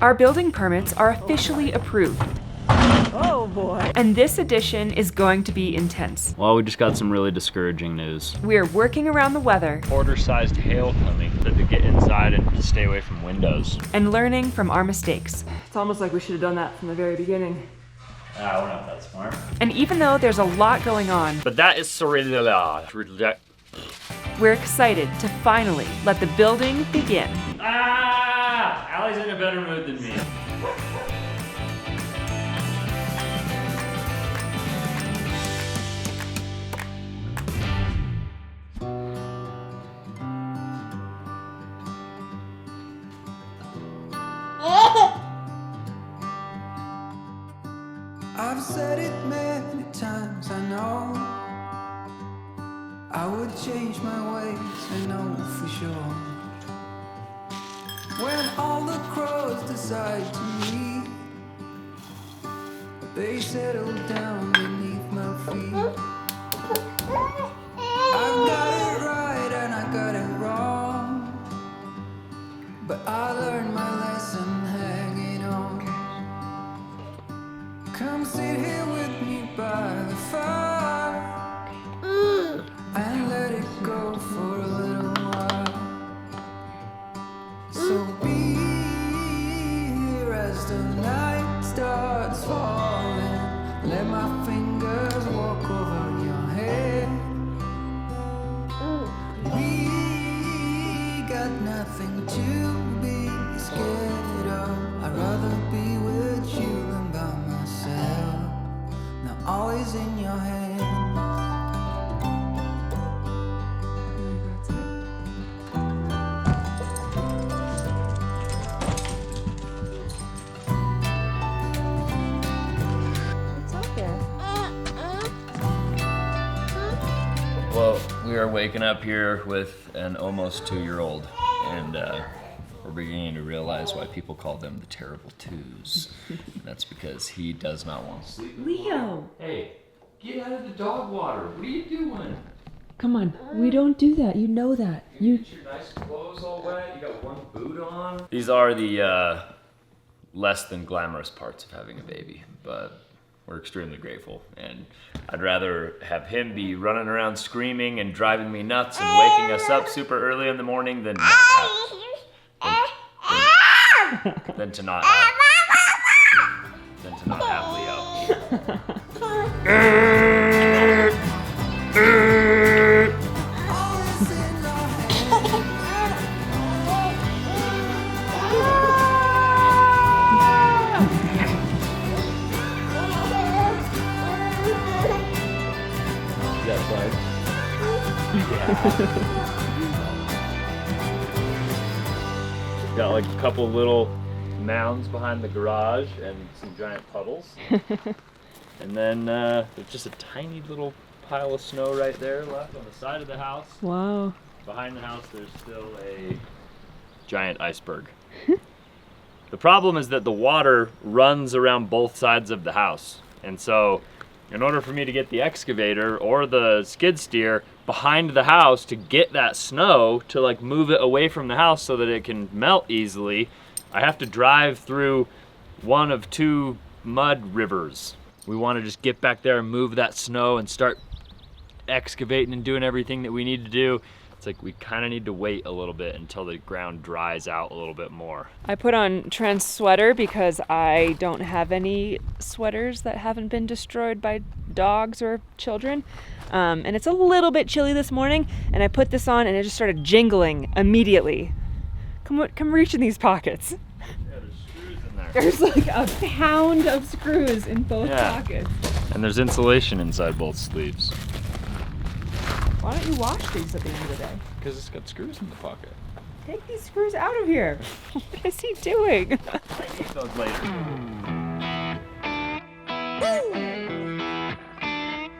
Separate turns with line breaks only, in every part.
Our building permits are officially approved.
Oh boy.
And this edition is going to be intense.
Well, we just got some really discouraging news.
We're working around the weather.
Order-sized hail coming. Said to get inside and stay away from windows.
And learning from our mistakes.
It's almost like we should have done that from the very beginning.
We're not that smart.
And even though there's a lot going on,
But that is surreal.
we're excited to finally let the building begin.
Ah! Allie's in a better mood than me.
I've said it many times, I know I would change my ways, I know for sure. When all the crows decide to meet, they settle down beneath my feet. I've got it right and I got it wrong, but I learned my lesson hanging on. Come sit here with me by the fire and let it go for a little while. So be here as the night starts falling. Let my fingers walk over your head. We got nothing to be scared of. I'd rather be with you than by myself. Now all is in your hands.
Well, we are waking up here with an almost 2-year-old, and we're beginning to realize why people call them the terrible twos. And that's because he does not want to sleep.
Leo!
Hey, get out of the dog water. What are you doing?
Come on, we don't do that. You know that.
You get your nice clothes all wet. You got one boot on. These are the less than glamorous parts of having a baby, but we're extremely grateful. And I'd rather have him be running around screaming and driving me nuts and waking us up super early in the morning than not than to not have Leo. Is that fun? Got like a couple little mounds behind the garage and some giant puddles. And then there's just a tiny little pile of snow right there left on the side of the house.
Wow.
Behind the house there's still a giant iceberg. The problem is that the water runs around both sides of the house. And so in order for me to get the excavator or the skid steer behind the house to get that snow to like move it away from the house so that it can melt easily, I have to drive through one of 2 mud rivers. We want to just get back there and move that snow and start excavating and doing everything that we need to do. It's like we kind of need to wait a little bit until the ground dries out a little bit more.
I put on Trent's sweater because I don't have any sweaters that haven't been destroyed by dogs or children. And it's a little bit chilly this morning, and I put this on and it just started jingling immediately. Come reach in these pockets.
Yeah, there's screws in there.
There's like a pound of screws in both pockets.
And there's insulation inside both sleeves.
Why don't you wash these at the end of the day?
Because it's got screws in the pocket.
Take these screws out of here. What is he doing?
I need those later.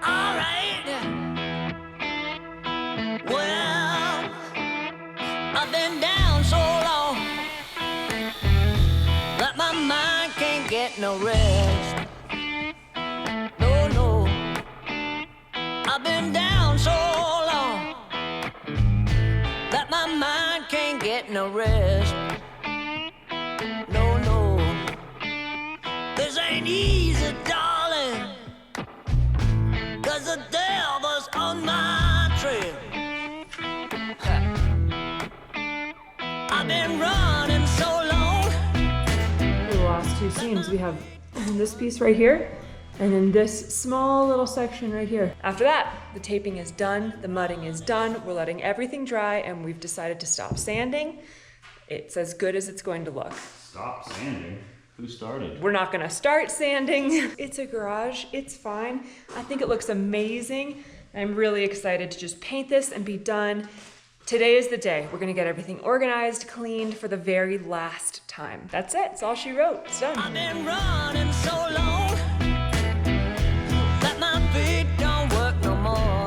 Alright. Well, I've been down so long that my mind can't get no rest. No, no. I've been down so long that my mind can't get no rest. No, no. ain't easy, darling, 'cause the devil's on my trail. I've been running so long.
For the last two seams, we have this piece right here, and then this small little section right here. After that, the taping is done, the mudding is done, we're letting everything dry, and we've decided to stop sanding. It's as good as it's going to look.
Stop sanding? Who started?
We're not gonna start sanding. It's a garage, it's fine. I think it looks amazing. I'm really excited to just paint this and be done. Today is the day. We're gonna get everything organized, cleaned for the very last time. That's it, it's all she wrote, it's done.
I've been running so long that my feet don't work no more.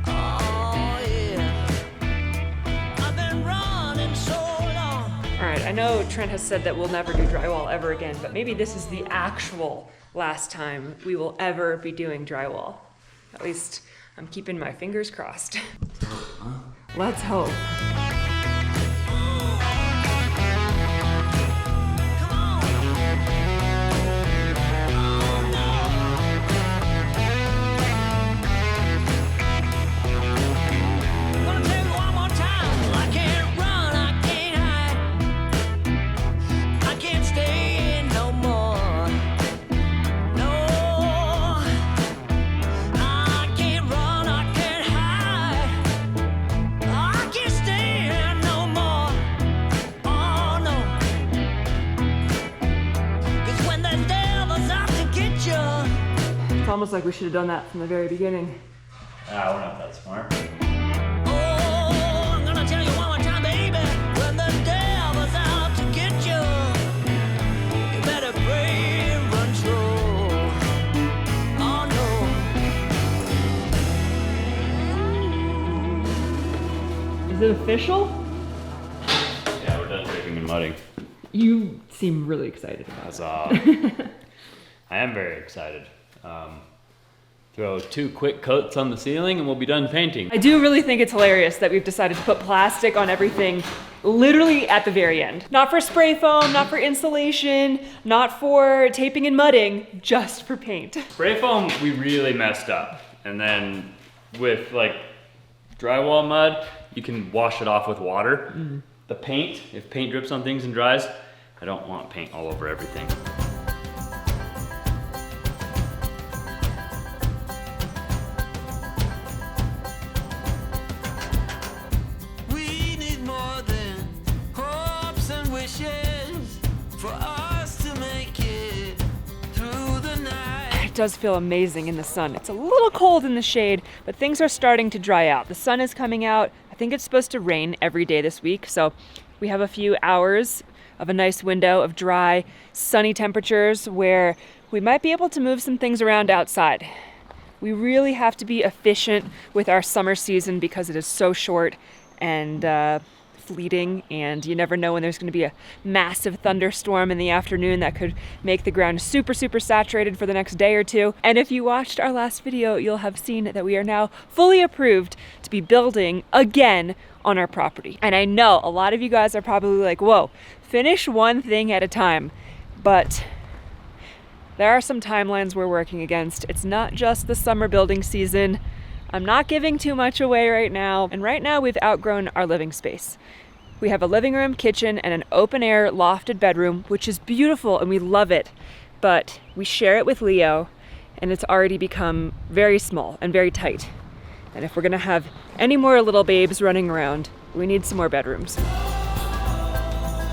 Oh yeah, I've been running so long.
All right, I know Trent has said that we'll never do drywall ever again, but maybe this is the actual last time we will ever be doing drywall. At least I'm keeping my fingers crossed. Let's hope.
It's almost like we should have done that from the very beginning.
Ah, we're not that smart.
Oh, I'm gonna tell you one more time, baby. When the devil's out to get you, you better pray and run slow. Oh no.
Is it official?
Yeah, we're done taping and mudding.
You seem really excited about
That's
it.
I am very excited. Throw 2 quick coats on the ceiling and we'll be done painting.
I do really think it's hilarious that we've decided to put plastic on everything literally at the very end. Not for spray foam, not for insulation, not for taping and mudding, just for paint.
Spray foam, we really messed up. And then with like drywall mud, you can wash it off with water. The paint, if paint drips on things and dries, I don't want paint all over everything.
We need more than hopes and wishes for us to make it through the night.
It does feel amazing in the sun. It's a little cold in the shade, but things are starting to dry out. The sun is coming out. I think it's supposed to rain every day this week, so we have a few hours of a nice window of dry, sunny temperatures where we might be able to move some things around outside. We really have to be efficient with our summer season because it is so short and fleeting, and you never know when there's going to be a massive thunderstorm in the afternoon that could make the ground super saturated for the next day or two. And if you watched our last video, you'll have seen that we are now fully approved to be building again on our property. And I know a lot of you guys are probably like, whoa, finish one thing at a time. But there are some timelines we're working against. It's not just the summer building season. I'm not giving too much away right now. And right now we've outgrown our living space. We have a living room, kitchen, and an open air lofted bedroom, which is beautiful and we love it. But we share it with Leo and it's already become very small and very tight. And if we're gonna have any more little babes running around, we need some more bedrooms.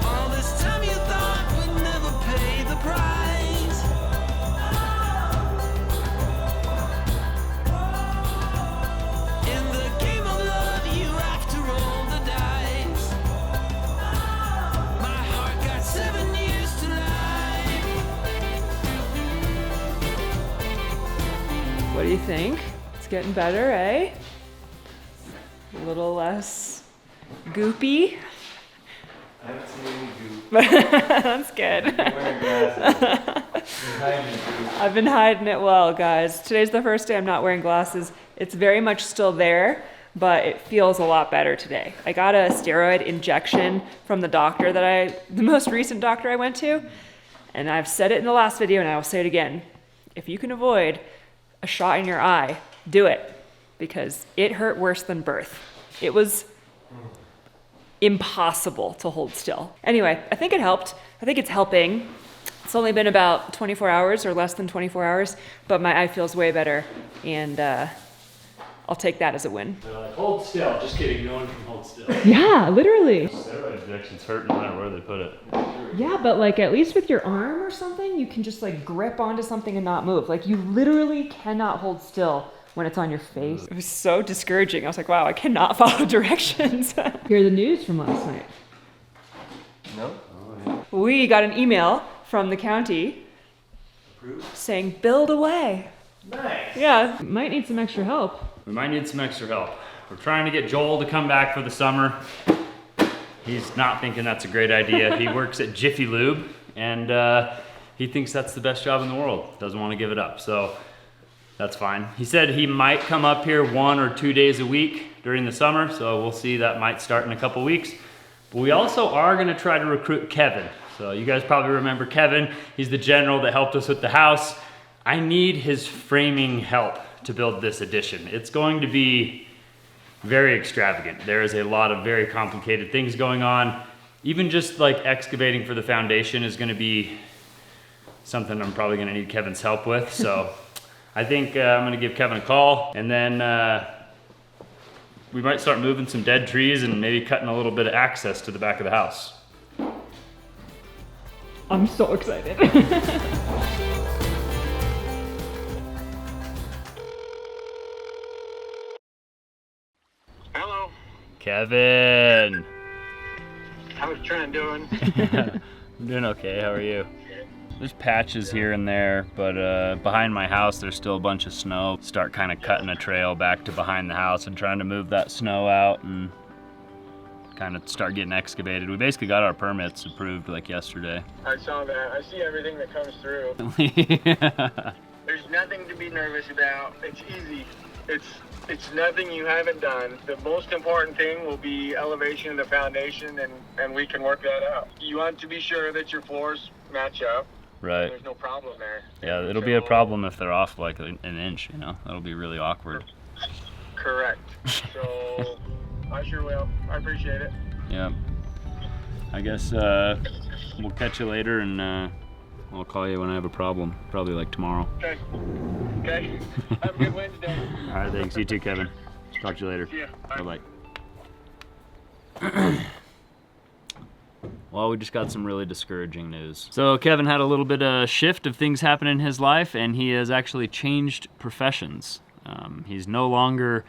All this time you thought we'd never pay the price. In the game of love, you have to roll the dice. My heart got 7 years to life.
What do you think? It's getting better, eh? A little less goopy.
I haven't seen any goop.
That's good.
Wearing glasses.
I've been hiding it well, guys. Today's the first day I'm not wearing glasses. It's very much still there, but it feels a lot better today. I got a steroid injection from the doctor the most recent doctor I went to. And I've said it in the last video and I will say it again. If you can avoid a shot in your eye, do it, because it hurt worse than birth. It was impossible to hold still. Anyway, I think it helped. I think it's helping. It's only been about 24 hours or less than 24 hours, but my eye feels way better, and I'll take that as a win.
They're like, hold still. Just kidding, no one can hold still.
Yeah, literally.
Steroid injections hurt no matter where they put it.
Yeah, but like at least with your arm or something, you can just like grip onto something and not move. Like you literally cannot hold still when it's on your face. It was so discouraging. I was like, wow, I cannot follow directions. Hear the news from last night.
No?
We got an email from the county saying build away.
Nice.
Yeah, might need some extra help.
We might need some extra help. We're trying to get Joel to come back for the summer. He's not thinking that's a great idea. He works at Jiffy Lube, and he thinks that's the best job in the world. Doesn't want to give it up, so that's fine. He said he might come up here 1 or 2 days a week during the summer, so we'll see. That might start in a couple weeks. But we also are gonna try to recruit Kevin. So you guys probably remember Kevin. He's the general that helped us with the house. I need his framing help to build this addition. It's going to be very extravagant. There is a lot of very complicated things going on. Even just like excavating for the foundation is gonna be something I'm probably gonna need Kevin's help with. So I think I'm gonna give Kevin a call, and then we might start moving some dead trees and maybe cutting a little bit of access to the back of the house.
I'm so excited.
Hello,
Kevin!
how's Trent doing?
I'm doing okay, how are you? There's patches here and there, but behind my house there's still a bunch of snow. Start kind of cutting a trail back to behind the house and trying to move that snow out and kind of start getting excavated. We basically got our permits approved like yesterday.
I saw that. I see everything that comes through.
Yeah.
There's nothing to be nervous about. It's easy. It's nothing you haven't done. The most important thing will be elevation of the foundation, and we can work that out. You want to be sure that your floors match up.
Right.
There's no problem there.
Yeah, it'll be a problem if they're off like an inch, you know? That'll be really awkward.
Correct. So I sure will. I appreciate it.
Yeah. I guess we'll catch you later, and I'll call you when I have a problem. Probably like tomorrow.
Okay. Okay. Have a good Wednesday.
All right, thanks. You too, Kevin. Talk to you later.
See ya. Bye.
Bye-bye. Well, we just got some really discouraging news. So Kevin had a little bit of shift of things happen in his life, and he has actually changed professions. He's no longer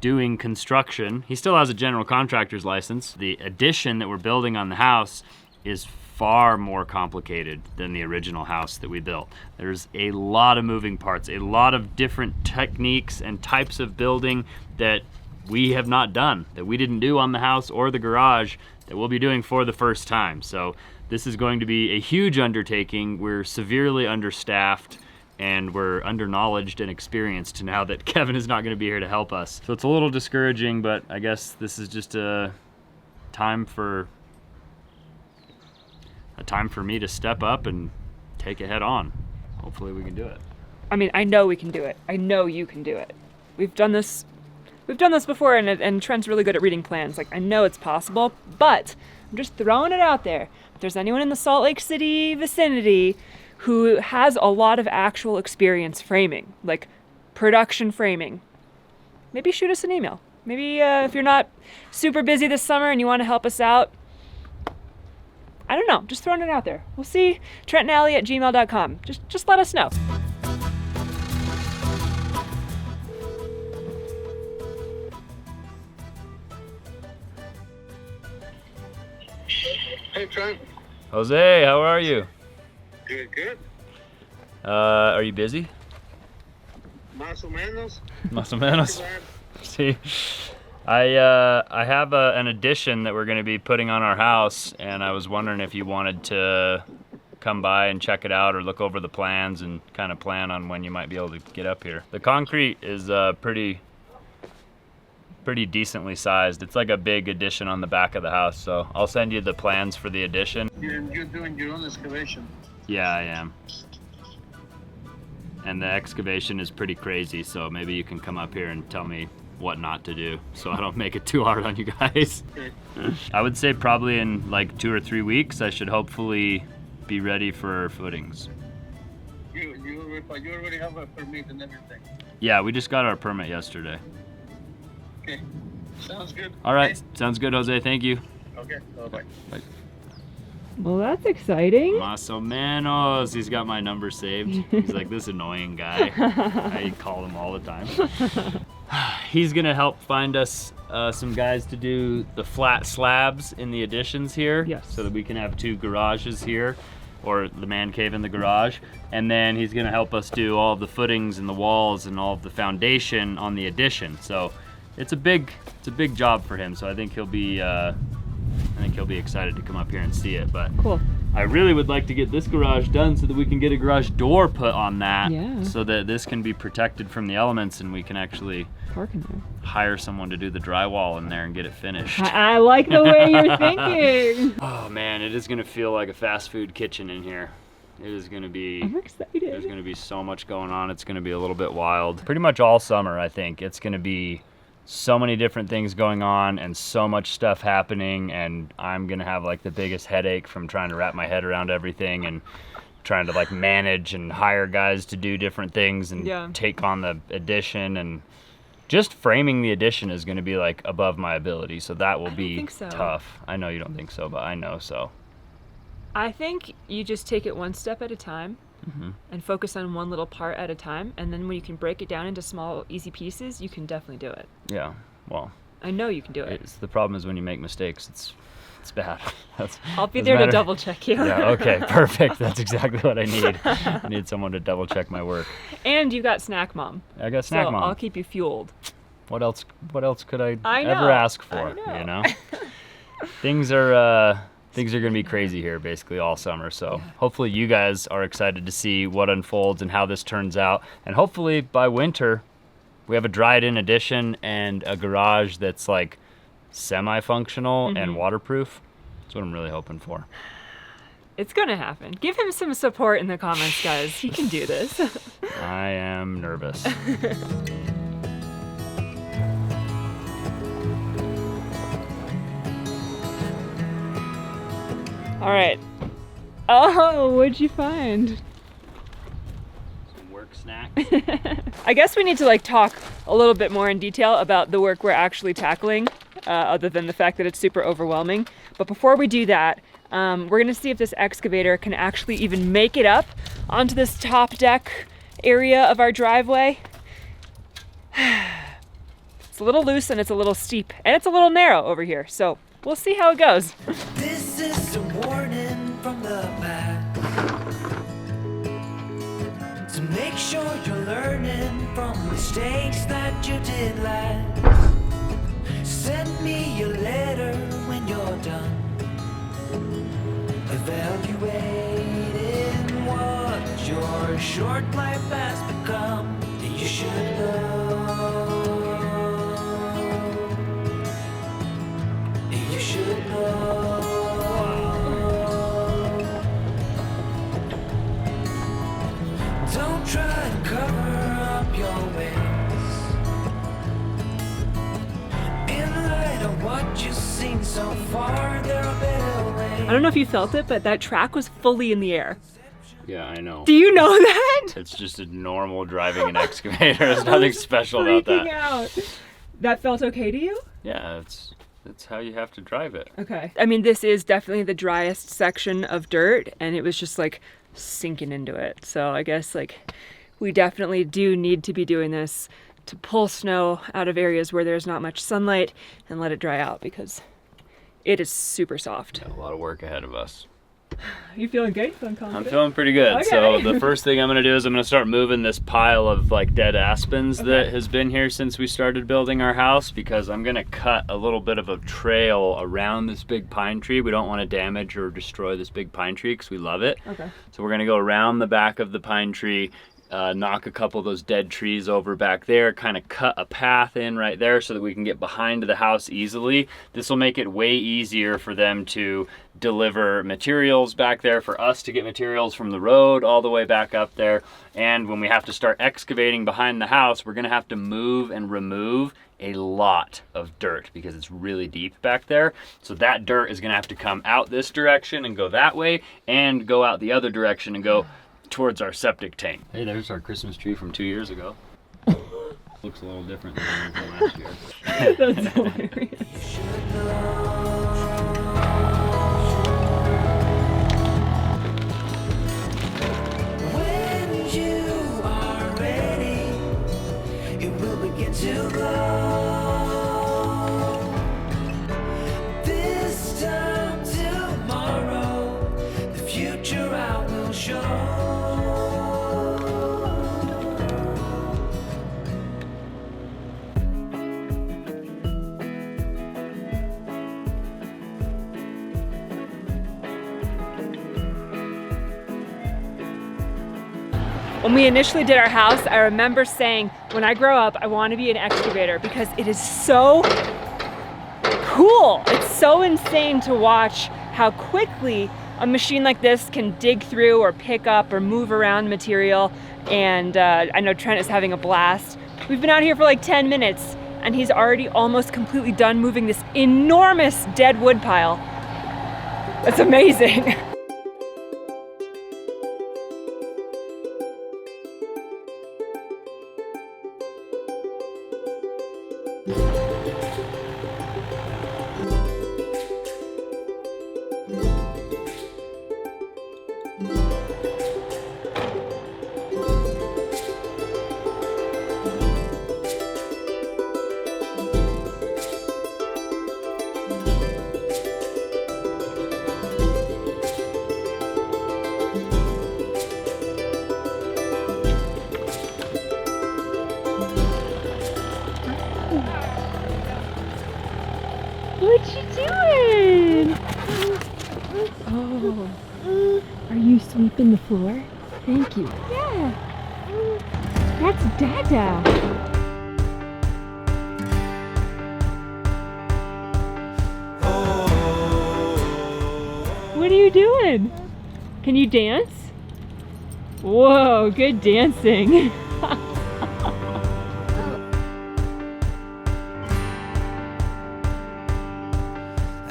doing construction. He still has a general contractor's license. The addition that we're building on the house is far more complicated than the original house that we built. There's a lot of moving parts, a lot of different techniques and types of building that we have not done, that we didn't do on the house or the garage, that we'll be doing for the first time. So this is going to be a huge undertaking. We're severely understaffed, and we're underknowledged and experienced now that Kevin is not going to be here to help us. So it's a little discouraging, but I guess this is just a time for me to step up and take it head on. Hopefully we can do it.
I mean, I know we can do it. I know you can do it. We've done this before, and Trent's really good at reading plans. Like, I know it's possible, but I'm just throwing it out there. If there's anyone in the Salt Lake City vicinity who has a lot of actual experience framing, like production framing, maybe shoot us an email. Maybe if you're not super busy this summer and you want to help us out, I don't know, just throwing it out there. We'll see. TrentAllie@gmail.com. Just let us know.
Hey, Trent.
Jose, how are you?
Good, good.
Are you busy?
Más o menos.
Más o menos. See, I have an addition that we're going to be putting on our house, and I was wondering if you wanted to come by and check it out or look over the plans and kind of plan on when you might be able to get up here. The concrete is pretty pretty decently sized. It's like a big addition on the back of the house, so I'll send you the plans for the addition.
You're doing your own excavation.
Yeah, I am. And the excavation is pretty crazy, so maybe you can come up here and tell me what not to do so I don't make it too hard on you guys.
Okay.
I would say probably in like 2 or 3 weeks I should hopefully be ready for footings.
You already have a permit and everything.
Yeah, we just got our permit yesterday.
Okay. Sounds good.
All right, sounds good, Jose. Thank you.
Okay. Bye.
Bye.
Well, that's exciting.
Más o menos. He's got my number saved. He's like this annoying guy. I call him all the time. He's gonna help find us some guys to do the flat slabs in the additions here.
Yes.
So that we can have 2 garages here, or the man cave in the garage. And then he's gonna help us do all of the footings and the walls and all of the foundation on the addition. So it's a big job for him. So I think he'll be excited to come up here and see it. But
Cool.
I really would like to get this garage done so that we can get a garage door put on that.
Yeah.
So that this can be protected from the elements and we can actually
Park in there.
hire someone to do the drywall in there and get it finished.
I like the way you're thinking.
Oh man, it is gonna feel like a fast food kitchen in here. It is gonna be,
I'm
there's
excited.
gonna be so much going on. It's gonna be a little bit wild. Pretty much all summer, I think. It's gonna be so many different things going on and so much stuff happening, and I'm gonna have like the biggest headache from trying to wrap my head around everything and trying to like manage and hire guys to do different things and
Yeah.
take on the addition, and just framing the addition is gonna be like above my ability, so that will be
think so.
tough. I know you don't think so, but I know so.
I think you just take it one step at a time and focus on one little part at a time. And then when you can break it down into small, easy pieces, you can definitely do it.
Yeah, well,
I know you can do it.
it's the problem is when you make mistakes, it's bad.
I'll be
doesn't
there to
matter.
double check you.
Yeah, okay, perfect. That's exactly what I need. I need someone to double check my work.
And you got Snack Mom.
I got Snack
So
Mom.
I'll keep you fueled.
What else could I
I
ever
know,
ask for,
I know.
you know? Things are going to be crazy here basically all summer. So hopefully you guys are excited to see what unfolds and how this turns out. And hopefully by winter we have a dried-in addition and a garage that's like semi-functional and waterproof. That's what I'm really hoping for.
It's gonna happen. Give him some support in the comments, guys. He can do this.
I am nervous.
All right. Oh, what'd you find?
Some work snacks.
I guess we need to like talk a little bit more in detail about the work we're actually tackling, other than the fact that it's super overwhelming. But before we do that, we're gonna see if this excavator can actually even make it up onto this top deck area of our driveway. It's a little loose and it's a little steep and it's a little narrow over here. So we'll see how it goes.
This is a warning from the past. So make sure you're learning from mistakes that you did last. Send me a letter when you're done. Evaluating what your short life has become. You should know. You should know. Don't try to cover up your ways. In light of what you've seen so far, there are better ways.
I don't know if you felt it, but that track was fully in the air.
Yeah, I know.
Do you know that?
It's just a normal driving an excavator. There's nothing special about
Freaking
that.
out. That felt okay to you?
Yeah, that's how you have to drive it.
Okay. I mean, this is definitely the driest section of dirt, and it was just like sinking into it. So I guess like we definitely do need to be doing this to pull snow out of areas where there's not much sunlight and let it dry out because it is super soft.
A lot of work ahead of us.
You feeling good? Feeling
I'm
confident?
feeling pretty good. So
Okay.
the first thing I'm gonna do is I'm gonna start moving this pile of like dead aspens that has been here since we started building our house, because I'm gonna cut a little bit of a trail around this big pine tree. We don't want to damage or destroy this big pine tree because we love it.
Okay.
So we're gonna go around the back of the pine tree, knock a couple of those dead trees over back there, kind of cut a path in right there so that we can get behind the house easily. This will make it way easier for them to deliver materials back there, for us to get materials from the road all the way back up there. And when we have to start excavating behind the house, we're gonna have to move and remove a lot of dirt because it's really deep back there. So that dirt is gonna have to come out this direction and go that way, and go out the other direction and go towards our septic tank. Hey, there's our Christmas tree from 2 years ago. Looks a little different than the one from last year.
That's hilarious.
When you are ready, it will begin to glow. This time tomorrow, the future I will show.
When we initially did our house, I remember saying, when I grow up, I want to be an excavator because it is so cool. It's so insane to watch how quickly a machine like this can dig through or pick up or move around material. And I know Trent is having a blast. We've been out here for like 10 minutes and he's already almost completely done moving this enormous dead wood pile. That's amazing. What you doing? Oh, are you sweeping the floor? Thank you. Yeah, that's Dada. What are you doing? Can you dance? Whoa, good dancing.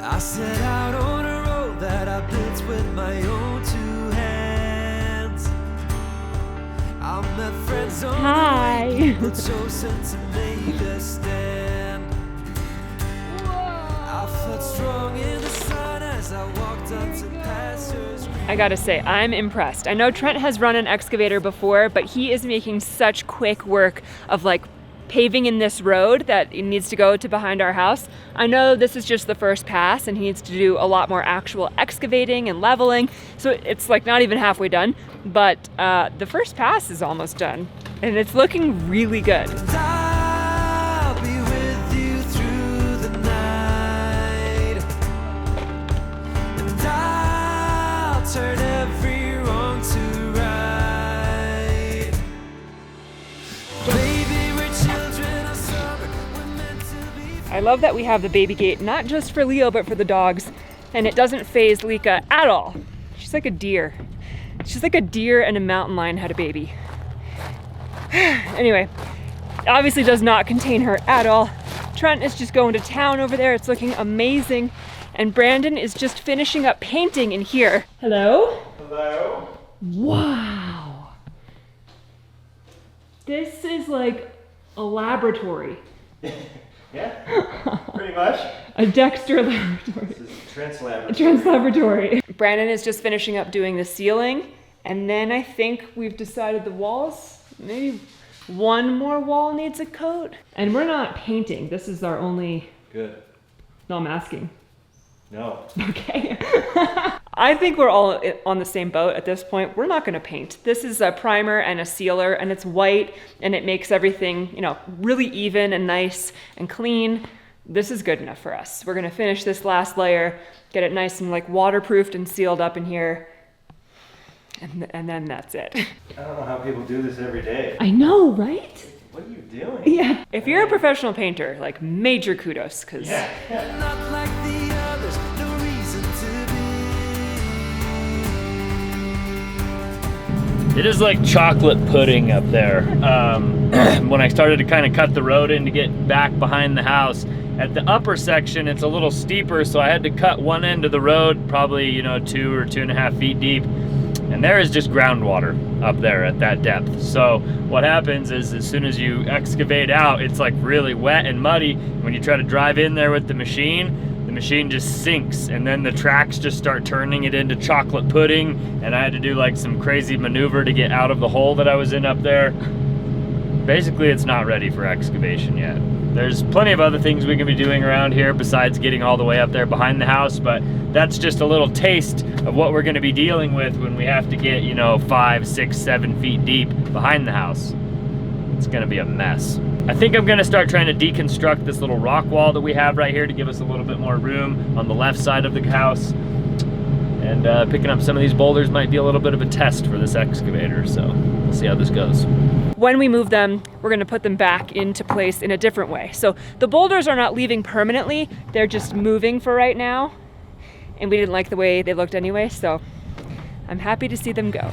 I set out on a road that I built with my own two hands. I met friends on
Hi.
the way, people chosen to make a stand. I felt strong in the sun as I walked up to passers.
I gotta say, I'm impressed. I know Trent has run an excavator before, but he is making such quick work of like paving in this road that it needs to go to behind our house. I know this is just the first pass and he needs to do a lot more actual excavating and leveling. So it's like not even halfway done, but the first pass is almost done and it's looking really good.
I'll be with you through the night, and I'll turn every wrong to right. Baby, we're children of summer, we're meant to be.
I love that we have the baby gate, not just for Leo, but for the dogs. And it doesn't faze Lika at all. She's like a deer. She's like a deer and a mountain lion had a baby. Anyway, obviously does not contain her at all. Trent is just going to town over there. It's looking amazing. And Brandon is just finishing up painting in here. Hello?
Hello?
Wow. This is like a laboratory.
Yeah, pretty much.
A Dexter laboratory.
This is Trent's laboratory.
Trent's laboratory. Brandon is just finishing up doing the ceiling, and then I think we've decided the walls, maybe one more wall needs a coat. And we're not painting. This is our only.
Good.
No, I'm asking.
No.
Okay. I think we're all on the same boat at this point. We're not gonna paint. This is a primer and a sealer, and it's white, and it makes everything, you know, really even and nice and clean. This is good enough for us. We're gonna finish this last layer, get it nice and like waterproofed and sealed up in here. and then that's it.
I don't know how people do this every day.
I know, right?
What are you doing?
Yeah. If you're a professional painter, like major kudos, because
Yeah.
Not like the others, no reason to be.
It is like chocolate pudding up there. When I started to kind of cut the road in to get back behind the house, at the upper section it's a little steeper, so I had to cut one end of the road, probably 2 or 2.5 feet deep, and there is just groundwater up there at that depth. So what happens is as soon as you excavate out, it's like really wet and muddy. When you try to drive in there with the machine just sinks, and then the tracks just start turning it into chocolate pudding, and I had to do like some crazy maneuver to get out of the hole that I was in up there. Basically, it's not ready for excavation yet. There's plenty of other things we can be doing around here besides getting all the way up there behind the house, but that's just a little taste of what we're gonna be dealing with when we have to get 5, 6, 7 feet deep behind the house. It's gonna be a mess. I think I'm gonna start trying to deconstruct this little rock wall that we have right here to give us a little bit more room on the left side of the house. And picking up some of these boulders might be a little bit of a test for this excavator, so we'll see how this goes.
when we move them, we're gonna put them back into place in a different way. So the boulders are not leaving permanently, they're just moving for right now. And we didn't like the way they looked anyway, so I'm happy to see them go.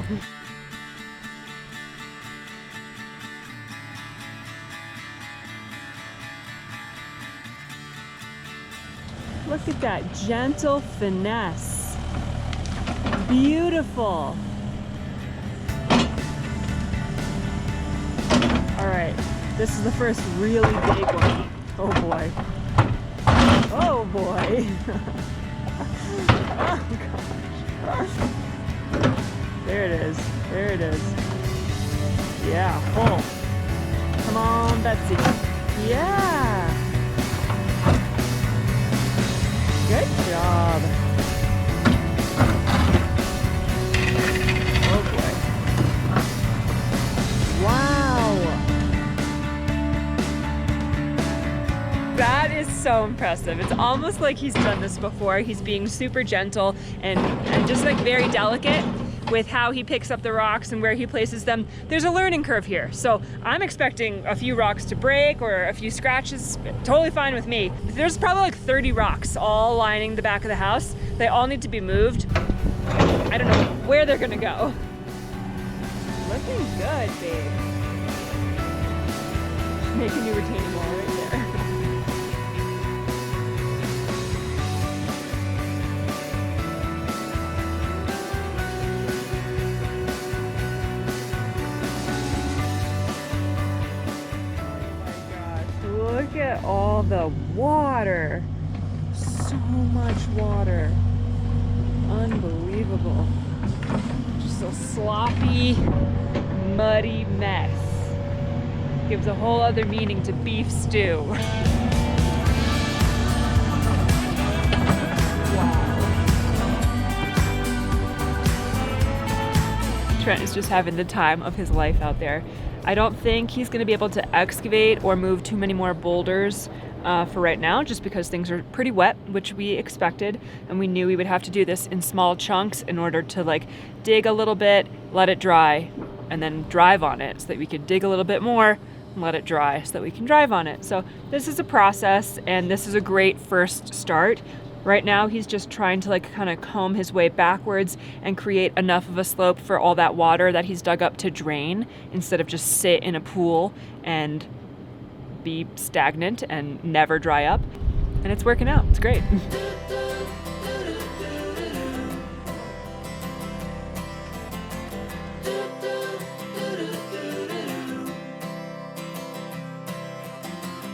Look at that gentle finesse. Beautiful. All right, this is the first really big one. Oh boy. Oh boy. Oh gosh. There it is. There it is. Yeah, pull. Come on, Betsy. Yeah. Good job. Oh boy. Wow. That is so impressive. It's almost like he's done this before. He's being super gentle and just like very delicate with how he picks up the rocks and where he places them. There's a learning curve here. So I'm expecting a few rocks to break or a few scratches. Totally fine with me. There's probably like 30 rocks all lining the back of the house. They all need to be moved. I don't know where they're gonna go. Looking good, babe. Making you retaining wall right there. Look at all the water. So much water. Unbelievable. Just a sloppy, muddy mess. Gives a whole other meaning to beef stew. Wow. Trent is just having the time of his life out there. I don't think he's going to be able to excavate or move too many more boulders for right now, just because things are pretty wet, which we expected, and we knew we would have to do this in small chunks in order to like dig a little bit, let it dry, and then drive on it so that we could dig a little bit more and let it dry so that we can drive on it. So this is a process, and this is a great first start. Right now, he's just trying to like kind of comb his way backwards and create enough of a slope for all that water that he's dug up to drain, instead of just sit in a pool and be stagnant and never dry up. And it's working out. It's great.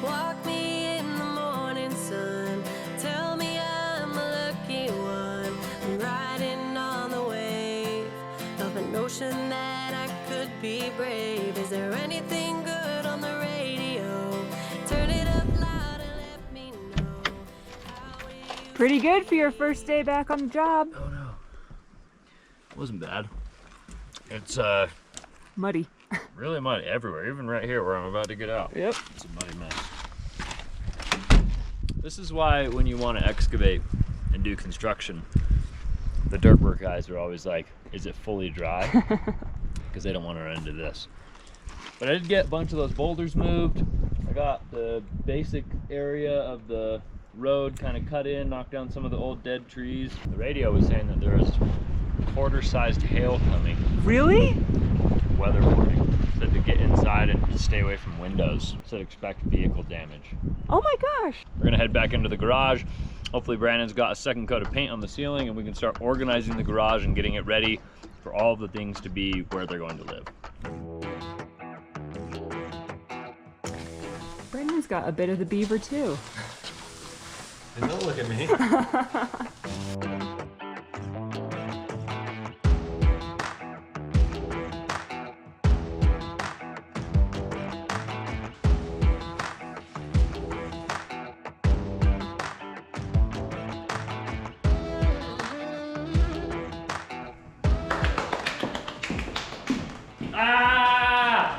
Walk me in the morning sun. Tell me I'm a lucky one. I'm riding on the wave of a notion that I could be brave. Is there anything good on the radio? Turn it up loud and let me know.
Pretty good for your first day back on the job.
Oh no. It wasn't bad. It's
Muddy.
really muddy everywhere, even right here where I'm about to get out.
Yep.
It's a muddy mess. This is why when you want to excavate and do construction, the dirt work guys are always like, is it fully dry, because they don't want to run into this. But I did get a bunch of those boulders moved. I got the basic area of the road kind of cut in, knocked down some of the old dead trees. The radio was saying that there was quarter-sized hail coming.
Really?
Weather warning. Said to get inside and stay away from windows. Said expect vehicle damage.
Oh my gosh.
We're gonna head back into the garage. Hopefully Brandon's got a second coat of paint on the ceiling and we can start organizing the garage and getting it ready for all of the things to be where they're going to live.
Brendan's got a bit of the beaver too.
And don't look at me.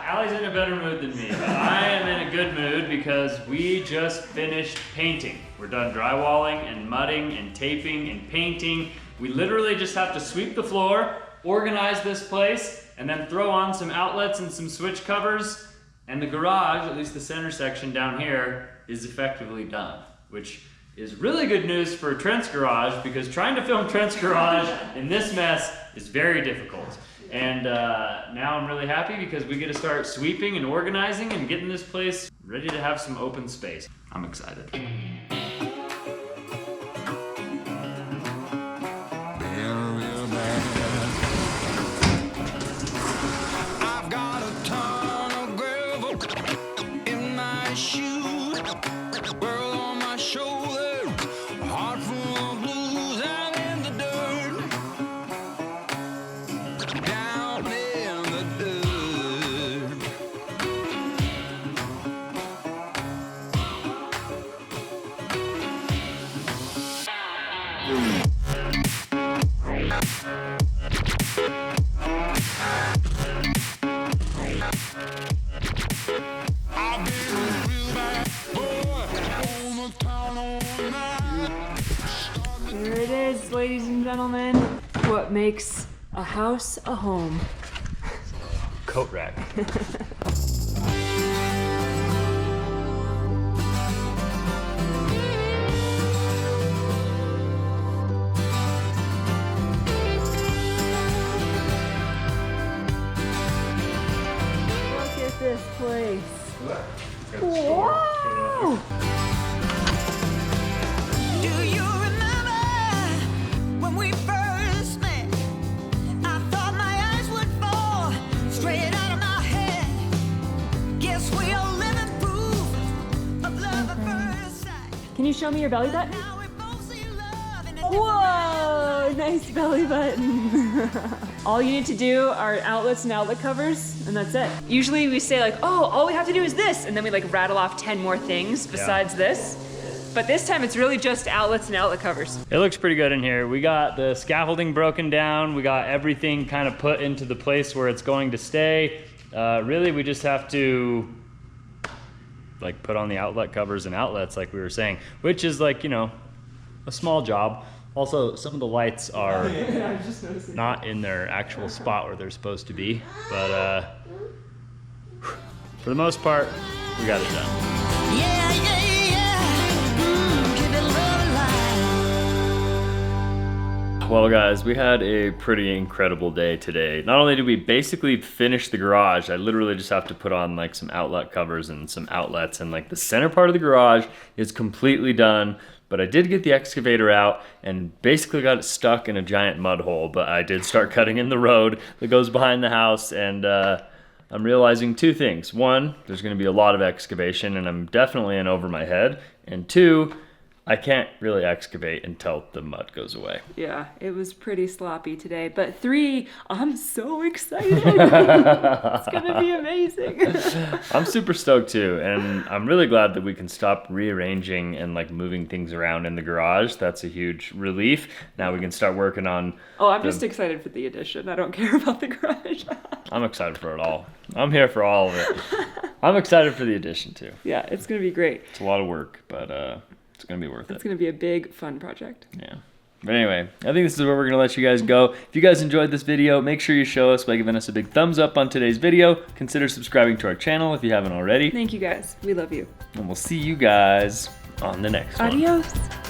Allie's in a better mood than me, but I am in a good mood because we just finished painting. We're done drywalling and mudding and taping and painting. We literally just have to sweep the floor, organize this place, and then throw on some outlets and some switch covers, and the garage, at least the center section down here, is effectively done, which is really good news for Trent's garage because trying to film Trent's garage in this mess is very difficult. And now I'm really happy because we get to start sweeping and organizing and getting this place ready to have some open space. I'm excited.
I've got a ton of gravel in my shoes, world on my shoulder, heart full of blues. I'm in the dirt, down in the dirt. I've been a real bad boy on the town all night.
Here it is, ladies and gentlemen. What makes a house a home.
Coat rack.
Look at this place. Wow!
Do you remember when we first met? I thought my eyes would fall straight out of my head. Guess we are living proof of love at first sight.
Can you show me your belly button?
Now we both see love in a
Whoa! Nice belly button. All you need to do are outlets and outlet covers, and that's it. Usually we say like, oh, all we have to do is this, and then we like rattle off 10 more things besides this. But this time it's really just outlets and outlet covers.
It looks pretty good in here. We got the scaffolding broken down. We got everything kind of put into the place where it's going to stay. Really, we just have to like put on the outlet covers and outlets like we were saying, which is like, you know, a small job. Also, some of the lights are not in their actual spot where they're supposed to be, but for the most part, we got it done.
yeah, yeah, yeah. Keep it love alive.
Well guys, we had a pretty incredible day today. Not only did we basically finish the garage, I literally just have to put on like some outlet covers and some outlets, and like the center part of the garage is completely done. But I did get the excavator out and basically got it stuck in a giant mud hole. But I did start cutting in the road that goes behind the house, and I'm realizing two things. One, there's gonna be a lot of excavation and I'm definitely in over my head. And two, I can't really excavate until the mud goes away.
Yeah, it was pretty sloppy today. But 3, I'm so excited. It's gonna be amazing.
I'm super stoked too, and I'm really glad that we can stop rearranging and like moving things around in the garage. That's a huge relief. Now we can start working on.
Oh, I'm just excited for the addition. I don't care about the garage.
I'm excited for it all. I'm here for all of it. I'm excited for the addition too.
Yeah, it's gonna be great.
It's a lot of work, but it's gonna be worth
It's
it.
gonna be a big, fun project.
Yeah. But anyway, I think this is where we're gonna let you guys go. If you guys enjoyed this video, make sure you show us by giving us a big thumbs up on today's video. Consider subscribing to our channel if you haven't already.
Thank you guys. We love you.
And we'll see you guys on the next one.
Adios.